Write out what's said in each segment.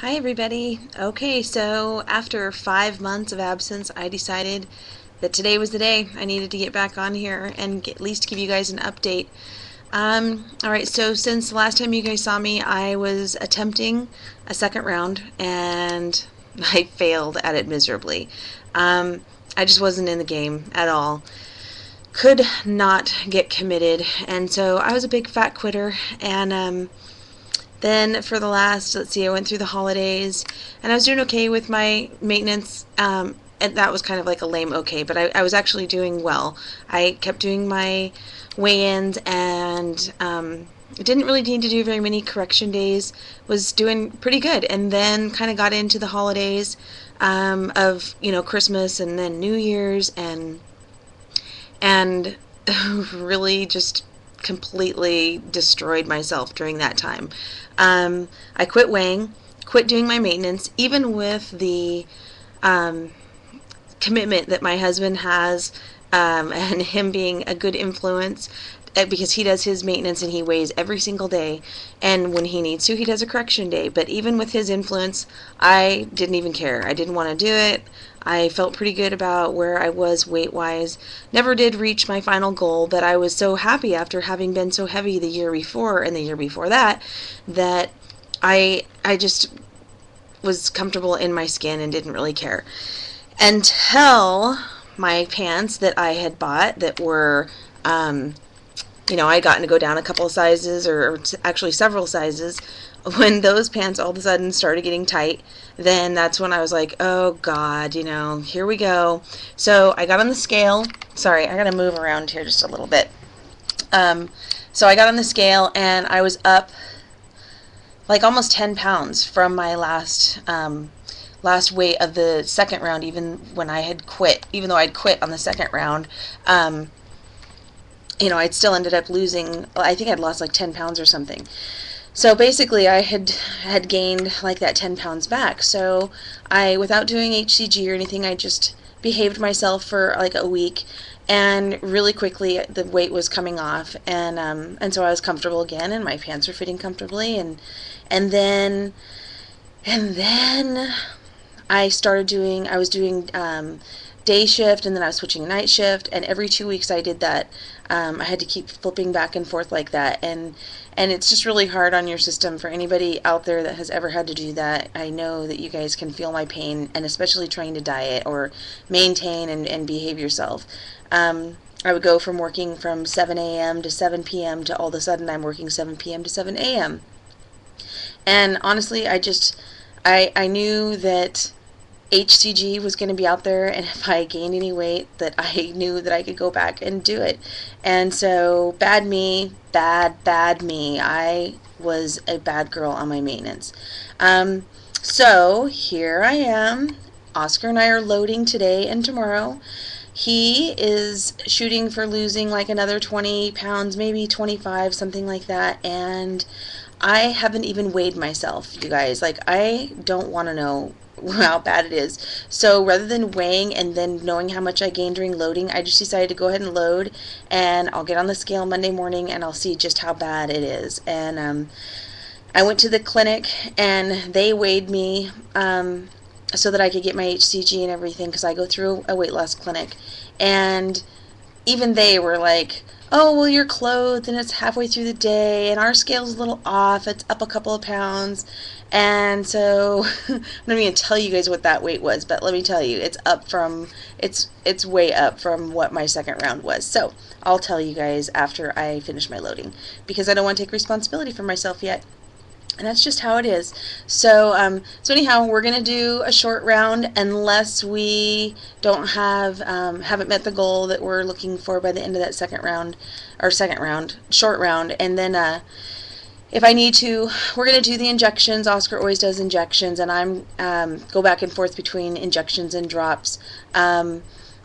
Hi everybody. Okay, so after 5 months of absence, I decided that today was the day I needed to get back on here and at least give you guys an update. Alright, so since the last time you guys saw me, I was attempting a second round and I failed at it miserably. I just wasn't in the game at all. Could not get committed, and so I was a big fat quitter, and then for the last, let's see, I went through the holidays and I was doing okay with my maintenance. And that was kind of like a lame okay, but I was actually doing well. I kept doing my weigh-ins and didn't really need to do very many correction days. Was doing pretty good, and then kind of got into the holidays of Christmas and then New Year's and really just completely destroyed myself during that time. I quit weighing, quit doing my maintenance, even with the um, commitment that my husband has, and him being a good influence, because he does his maintenance and he weighs every single day, and when he needs to he does a correction day. But even with his influence, I didn't even care. I didn't want to do it. I felt pretty good about where I was weight wise. Never did reach my final goal, but I was so happy after having been so heavy the year before and the year before that that I just was comfortable in my skin and didn't really care until my pants that I had bought that were I had gotten to go down a couple of sizes, or actually several sizes. When those pants all of a sudden started getting tight, then that's when I was like, oh God, here we go. So I got on the scale. Sorry, I gotta move around here just a little bit. Um, so I got on the scale and I was up like almost 10 pounds from my last weight of the second round, even when I had quit, even though I'd quit on the second round. I'd still ended up losing, I think I'd lost like 10 pounds or something. So basically I had gained like that 10 pounds back. So without doing HCG or anything, I just behaved myself for like a week, and really quickly the weight was coming off, and so I was comfortable again, and my pants were fitting comfortably, and then and then I was doing day shift, and then I was switching night shift, and every 2 weeks I did that. I had to keep flipping back and forth like that, and it's just really hard on your system. For anybody out there that has ever had to do that, I know that you guys can feel my pain, and especially trying to diet or maintain and behave yourself. I would go from working from 7 a.m. to 7 p.m. to all of a sudden I'm working 7 p.m. to 7 a.m. And honestly, I knew that HCG was going to be out there, and if I gained any weight, that I knew that I could go back and do it. And so, bad me, bad me. I was a bad girl on my maintenance. So here I am. Oscar and I are loading today and tomorrow. He is shooting for losing like another 20 pounds, maybe 25, something like that. And I haven't even weighed myself, you guys. Like, I don't want to know how bad it is. So rather than weighing and then knowing how much I gained during loading, I just decided to go ahead and load, and I'll get on the scale Monday morning and I'll see just how bad it is. And I went to the clinic and they weighed me so that I could get my HCG and everything, because I go through a weight loss clinic. And even they were like, oh, well, you're clothed and it's halfway through the day and our scale's a little off. It's up a couple of pounds. And so I'm not even going to tell you guys what that weight was, but let me tell you, it's way up from what my second round was. So I'll tell you guys after I finish my loading, because I don't want to take responsibility for myself yet. And that's just how it is. So anyhow, we're gonna do a short round unless we don't haven't met the goal that we're looking for by the end of that short round. And then if I need to, we're gonna do the injections. Oscar always does injections, and I'm go back and forth between injections and drops.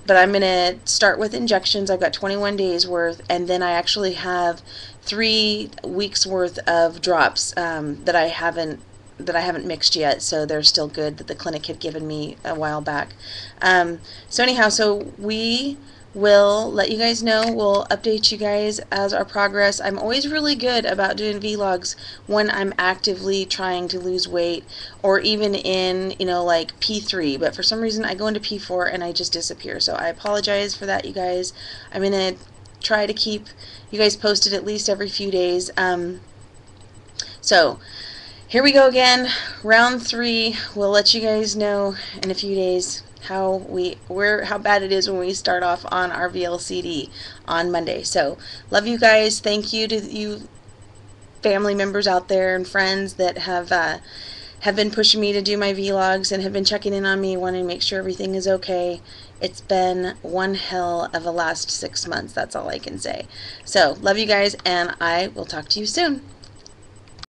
But I'm going to start with injections. I've got 21 days worth, and then I actually have 3 weeks worth of drops that I haven't mixed yet, so they're still good, that the clinic had given me a while back. So anyhow, so we We'll let you guys know. We'll update you guys as our progress. I'm always really good about doing vlogs when I'm actively trying to lose weight, or even in, you know, like P3, but for some reason I go into P4 and I just disappear. So I apologize for that, you guys. I'm going to try to keep you guys posted at least every few days. So here we go again, round 3. We'll let you guys know in a few days how bad it is when we start off on our VLCD on Monday. So love you guys. Thank you to you family members out there and friends that have been pushing me to do my vlogs and have been checking in on me, wanting to make sure everything is okay. It's been one hell of a last 6 months. That's all I can say. So love you guys, and I will talk to you soon.